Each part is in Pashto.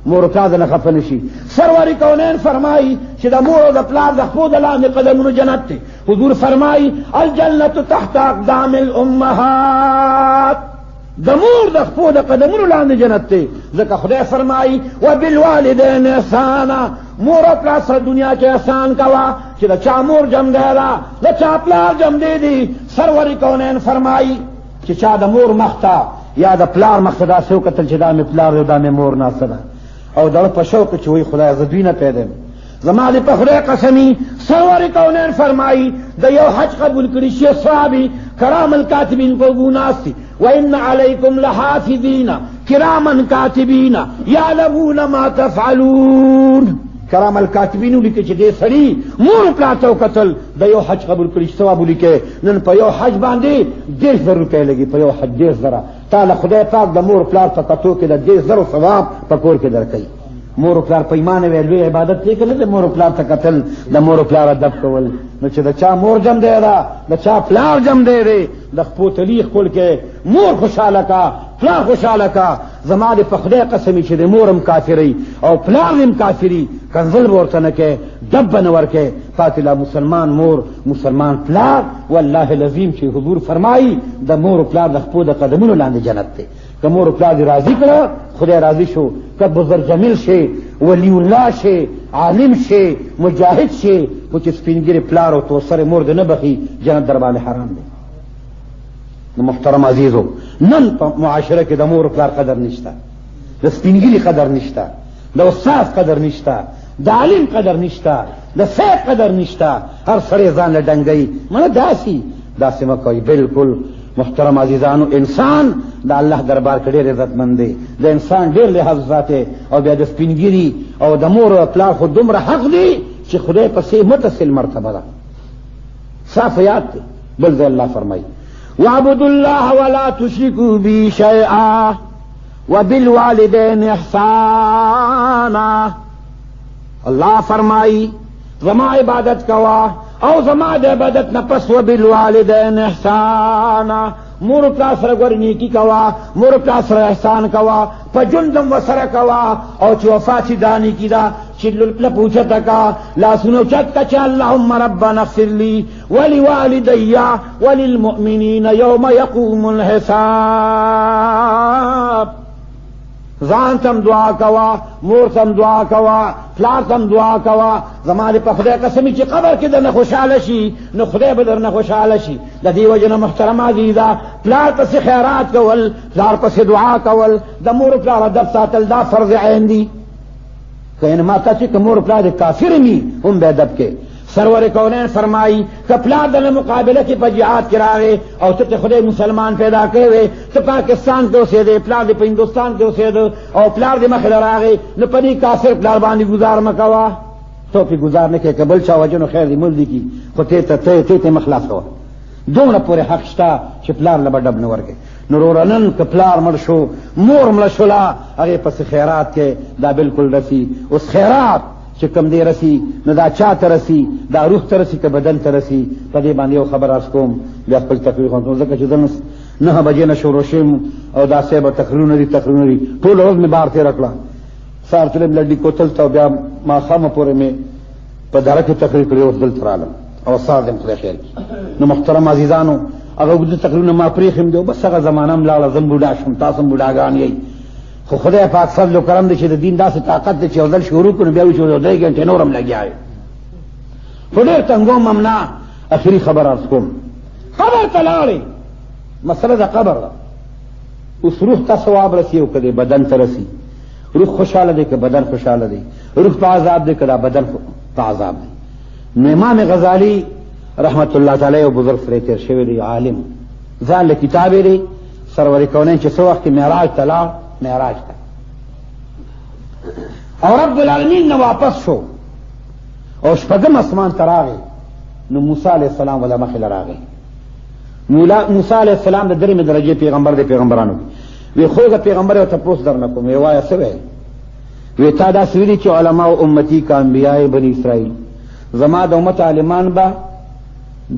مور و پلار نه خفه نشي. سرور کونین فرمایي چې د مور او د پلار د خپو د لاندې قدمونو جنت دی. حضور فرمایي الجنة تحت اقدام الامهات، د مور د خپو د قدمونو لاندې جنت دی. ځکه خدای فرمایي وبالوالدین احسانا، مور او پلار سره دنیا کې احسان کوا چې د چا مور جم دی دا د چا پلار جم دی دی. سرور کونین فرمایي چې چا د مور مخته یا د پلار مخته داسې وکتل چې دا مې پلار دی او دا مې مور ناسته ده او دړه په شوق چې وایي خدای زه دوی نه پیدا یم زما دې په خدای قسمي. سرور کونین فرمایي د یو حج قبول کړي شي صحابي کرام الکاتبین په ګوناستی وان علیکم لحافظین کراما کاتبین یعلمون ما تفعلون. کرام الکاتبین لیکي چې دې سړي مور پلار ته وکتل د یو حج قبول کړي ثواب لیکي. نن په یو حج باندې 10,000 روپۍ لګي، په یو حج 10,000. تعالی خدای پاک د مور پلار په کتو کې د 10,000 ثواب په کور کې درکړي. مور و پلار په ایمان وی لوی عبادت دی کنه. د مور و پلار ته کتل، د مور و پلار ادب کول، نو چې د چا مور جم دی دا د چا پلار جم دی د خپو تلیخ کول کې مور خوشاله کا پلار خوشاله کا. زما دې په خدای قسمی چې د مورم کافری او پلارم کافری کنزل ورته نه کې دب نه ورکه فاتلا مسلمان مور مسلمان پلار. والله العظیم چې حضور فرمایي د مور و پلار د خپو د قدمونو لاندې جنت دی. که مور و پلار دې راضي کړه خدای راضي شو. که بزرگ جمیل شي، ولی الله شي، عالم شي، مجاهد شي، خو چې سپینګری پلار او توسر مور دې نه بخي جنت در باندې حرام دی. نو محترم عزیزو، نن په معاشره کې د مور و پلار قدر نشته، د سپینګری قدر نشته، د استاد قدر نشته، د عالم قدر نشته، د سید قدر نشته. هر سړی ځان له ډنګي مړه داسې مکوئ. بالکل محترم عزیزانو، انسان د الله دربار کې ډېر عزتمند دی، د انسان ډېر لحاظ ساتي. او بیا د سپینګری او د مور او پلار خو دومره حق دی چې خدای پسې متصل مرتبه ده. صاف یاد دی. بل ځای الله فرمایي واعبدوا الله ولا تشركوا به شيئا وبالوالدين احسانا. الله فرمایي زما عبادت کوا او زما د عبادت نه پس وبالوالدین احسانا. مور پلار سره ګور نیکی کوا، مور پلار سره احسان کوا، په جندم وسره کوا. او چې وفات دانی کی دا چې لپوچته کا لاسونو چت کا چې اللهم ربنا اغفر لي ولوالدي وللمؤمنين يوم يقوم الحساب. ځان تم دعا کوا، مور تم دعا کوا، پلار تم دعا کوا. زما دې په خدای قسمی چې قبر کې درنه خوشحاله شي نو خدای به درنه خوشحاله شي. د دې وجه نه محترم عزیزه، پلار پسې خیرات کول، پلار پسې دعا کول، د مور پلار ادب ساتل دا فرض عین دي. که ما ته چې مور پلار کافر می هم به ادب کې. سرور کونین فرمائی کہ پلار دل مقابلہ کی پجیات کراوے اور تے خدای مسلمان پیدا کرے تو پاکستان کے اسے دے پلار دے ہندوستان کے اسے دے اور پلار دے مخدر آگے نہ پنی کافر پلار باندې گزار مکوا تو پی گزارنے کے قبل چا وجن خیر دی ملدی کی خو تے مخلاص ہوا دومره پورې حق شته چې پلار له ډب نه ورکې. نو رورنن که پلار مړ شو مور مړه شوله هغې پسې خیرات کې دا بالکل رسی. اوس خیرات چې کم دی رسی نو دا چا ته رسی، دا روح ته رسی که بدن ته رسی. په دې باندې یو خبر عرض کوم بیا خپل تقریر کوم ځکه چې زه 9 بجې نه شروع شوم او دا صاحب تقریرونه دي ټول ورځ مې بار تېره کړه. سهار تلم لډي کوتل ته بیا ماښامه پورې مې په دره کې تقریر کړی اوس دلته رالم او سهار دې خدای خیر کړي. نو محترم عزیزانو هغه اوږده تقریرونه ما پرېښیم دي او بس هغه زمانه م لاړه زه م بوډا شوم تاسو م بوډاګان یئ. خو خدای پاک فضل و کرم دی چې د دین داسې طاقت دی چې یو ځل شروع کړو بیا وایي چې 2 ګنټې نور هم لګیا یې. خو ډېر تنګوم هم نه. اخري خبر عرض کوم. قبر ته لاړې مسله د قبر ده. اوس روح ته ثواب رسي او که د بدن ته رسي. روح خوشحاله دی که بدن خوشحاله دی، روح په عذاب دی که دا بدن په عذاب دی. نو امام غزالی رحمت الله تعالی یو بزرگ سره تیر شوی دی عالم ځان له کتاب یې دی سرور کونین چې څه وخت کې معراج ته لاړ معراج ته او رب العالمین نه واپس شو او شپږم اسمان ته راغی. نو موسی علیہ السلام ولا مخې له راغی. موسی علیہ السلام د 3 درجې پیغمبر دی پیغمبرانو وی خوږه پیغمبر او تپوس درنه کوم وی وایه څه وی تا دا سویلی چې علماء امتی کا انبیاء بنی اسرائیل زما د امت عالمان با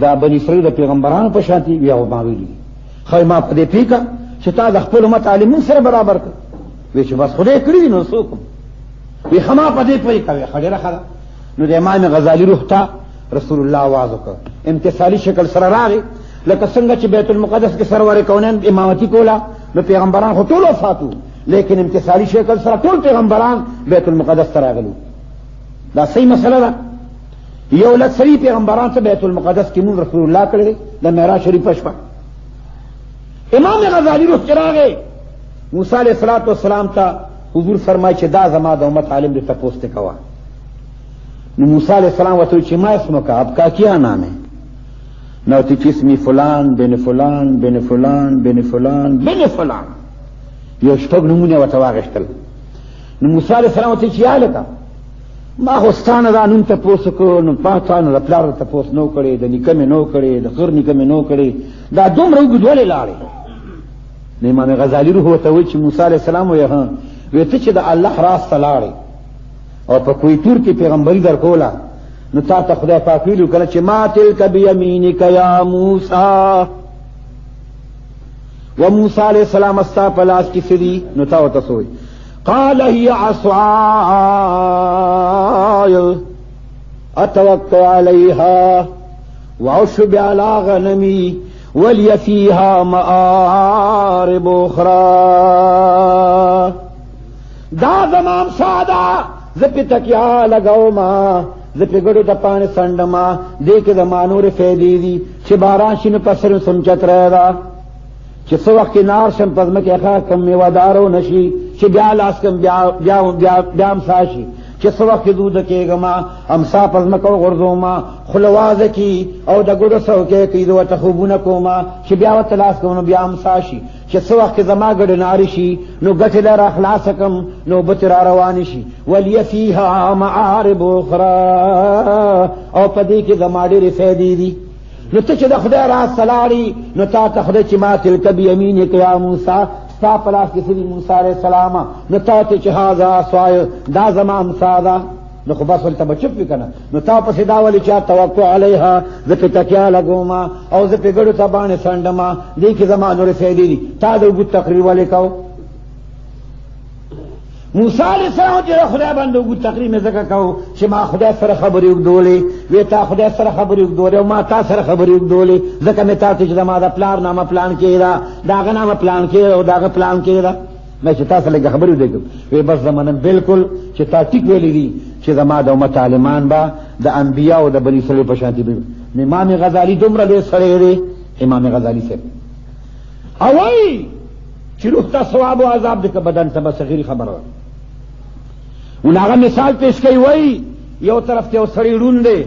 دا بنی اسرائیل د پیغمبرانو په شان دي بیا ما ویلي خو ما په دې پیکه چې تا د خپل امت عالمین سره برابر کړ. وی چې بس خدای کړی نو څوک وی خما پدې پوي کوي خډيره خلا. نو د امام غزالی روح ته رسول الله आवाज وکړ، امتثالی شکل سره راغی، لکه څنګه چې بیت المقدس کې سرور کونین امامتی کولا، نو پیغمبران خو ټول وفاتو، لیکن امتثالی شکل سره ټول پیغمبران بیت المقدس ته راغلو. دا صحیح مسله ده. یو لک صحیح پیغمبران ته بیت المقدس کې مون رسول الله کړی د معراج شریف شپه. امام غزالی روح چراغه موسی علیہ السلام ته حضور فرمایي چې دا زما د امت عالم دې تپوس ته کوا. نو موسی علیہ السلام وته چې ما اسمه کا آپ کا کیا نام ہے؟ نو تی اسمی فلان بن فلان بن فلان بن فلان بن فلان، یو شپږ نمونه وته واغشتل. نو موسی علیہ السلام وته چې یاله کا ما خوستانه دا نوم تپوس کو، نو پاتانه د پلار تپوس نو کړي، د نکمه نو کړي، د خور نکمه نو کړي، دا دومره وګدولې لاړې. نو امام غزالی روح وته وی چې موسی علیہ السلام وی ها وته چې د الله راز تلاړې او په کوی تور کې پیغمبري در کولا، نو تا ته خدای پاک ویلو کله چې ما تلک بیمینک یا موسی، و موسی علیہ السلام استا پلاس کی سری، نو تا وته سوئی قال هي عصاي اتوكل عليها واشب على غنمي ولي فيها مآرب اخرى. دا زمام سادا زپی تکیا لگاو ما زپی گڑو دا پانی سنڈما دیکھ دا مانور فیدی دی چھ باران شن پسر سمچت رہ دا چھ سو وقت نار شن پزمک اخا کم میوادارو نشی چھ بیا لاس کم بیام ساشی چھ سو وقت دود کے گما امسا پزمکو غرزو ما خلواز کی او دا گڑو سو کے دو تخوبونکو ما چھ بیا وطلاس کم بیام ساشی چھ سو وقت زما گڑ نارشی نو گٹل را اخلاصکم نو بتر روانشی ولی فیها معارب اخرى او پدی کی زما ډیر فیدی دی. نو ته چې د خدای راز سلاړي نو تا ته خدای چې ما تلک بیمینک یا موسی ستا پلاس کې سړي موسی علیہ السلام، نو تا ته چې هاذا عصای دا زما امسا ده، نو خو بس ولته بچپ وکنه، نو تا پسې دا ولې چې توکل علیها زه په تکیا لګوما او زه په ګړو ته باندې سنډما دې کې زما نور فیدی دي، تا د وګ تقریر ولې کو. موسی علیہ السلام چې خدای باندې وګ تقریر مې زکه کو چې ما خدای سره خبرې وګدولې، وې تا خدای سره خبرې وګدولې او ما تا سره خبرې وګدولې، ځکه مې تا ته چې زما د پلار نامه پلان کېدا، داغه نامه پلان کې او داغه پلان کېدا، مې چې تاسو لږه خبرې وکړم. وې بس زمانه بالکل چې تا ټیک ویلې دي چې زما د امت عالمان با د انبیا او د بنی اسرائیل په شان دي. امام غزالی دومره ډېر سړی دی امام غزالی صاحب، او وایي چې روح ته ثواب او عذاب د بدن ته بس غیر خبره. وناغه مثال پیش کوي، وایي یو طرف ته سړی روند دی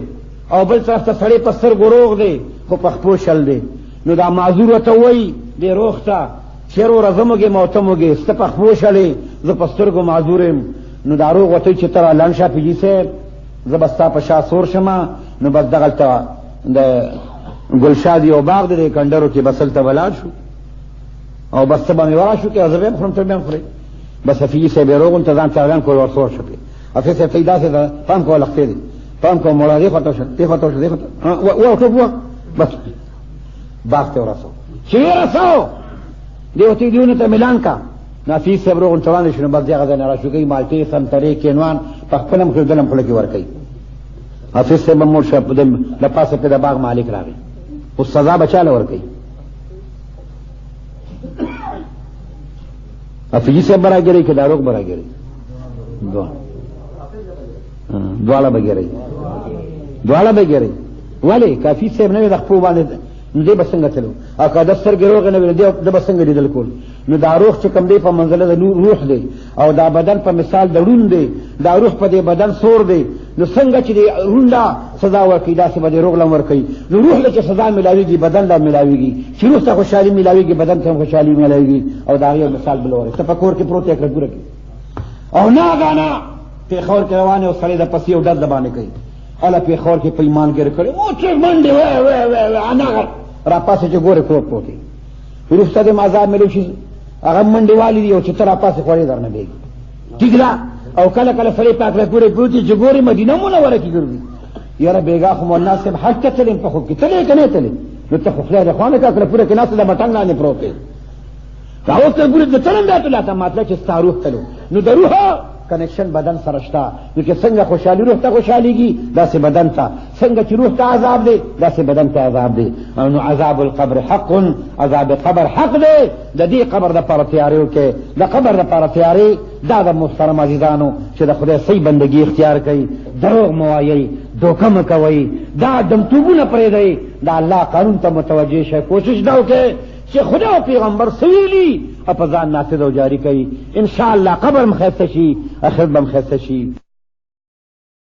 او بل طرف ته سړی په سترګو روغ دی خو په خپو شل دی. نو دا معذور ته وایي دی روغ ته چیرو رزموږي موتموږي ست په خپو شلې زه په سترګو معذور یم. نو دا روغ وته چې تر لنشا پیږي سه زبستا په شا سور شمه، نو بس دغلته د ګلشاد یو باغ دی کندرو کې بسل ته ولاړ شو او بس سبا می ورا شو کې ازبم خرم تر بهم خوري بس فی سه بیروغ انتظام چاغان کول ور سور شپه افه سه پیدا سه پام کو لخته دي پام کو مولا دی خطو شته دی خطو شته او ټوب بس باغ ته ورسو چې ورسو دیوتی دیونه ته ملان کا نافی سه بیروغ انتظام شنو بس دی غزا نه را شو کې مالټي سنتري کینوان په خپلم خو دلم خلک ور کوي افه سه بمور شپ د لپاسه په باغ مالک راغی او سزا بچاله ور کوي. افجی سے برا گرے کہ داروغ برا گرے دوالا بگرے دوالا بگرے والے کافی سے نوی دخپو باندې دې بسنګ چلو اکا دستر ګروغ نه دې د بسنګ لیدل کول نو دا روح چې کم دی په منزله د روح دی او دا بدن په مثال د ډون دی دا روح په دې بدن سور دی نو څنګه چې دی روندا سزا ورکړي دا چې به روح لم ورکړي نو روح له سزا ملاويږي بدن له ملاويږي چې روح ته خوشحالي ملاويږي بدن ته خوشحالي ملاويږي او دا یو مثال بل وره تفکر کې پروت یک ګره او نه غانا په خور کې روانه او سړی د پسې او د باندې کوي الا په خور کې پیمان ګر کړي او چې منډه وای انا را پاسه چې ګوره کوټ پوتي ورسته د مازار ملو شي هغه منډه والی دی او چې تر پاسه خوري درنه دی ٹھیک ده او کله کله فرې پاک له ګوره پروتي چې ګوره مدینه منوره کې ګرځي یاره بیګا خو مناسب حق ته تلم په خو کې تلې کنه تلې نو ته خو خدای له خوانه کله پوره کې ناس له بټنګ نه پروت دا اوس ګوره د تلم دا ته مطلب چې ستاروح تلو نو د روح کنیکشن بدن سره شته، نو چې څنګه خوشحالي روح ته خوشحاليږي داسې بدن ته، څنګه چې روح ته عذاب دی داسې بدن ته عذاب دی. نو عذاب القبر حق، عذاب قبر حق دی. د دې قبر دپاره تیاری وکړئ، د قبر دپاره تیاری دا د محترم عزیزانو چې د خدای صحیح بندګي اختیار کوي، دروغ مه وایئ، دوکه مه کوئ، دا دمتوبونه پرېږدئ، د الله قانون ته متوجه شئ. کوشش دا وکړئ چې خدا او پیغمبر سویلی او په ځان نافذ او جاری کوي. انشاءالله قبر م ښایسته شي، آخرت به م ښایسته شي.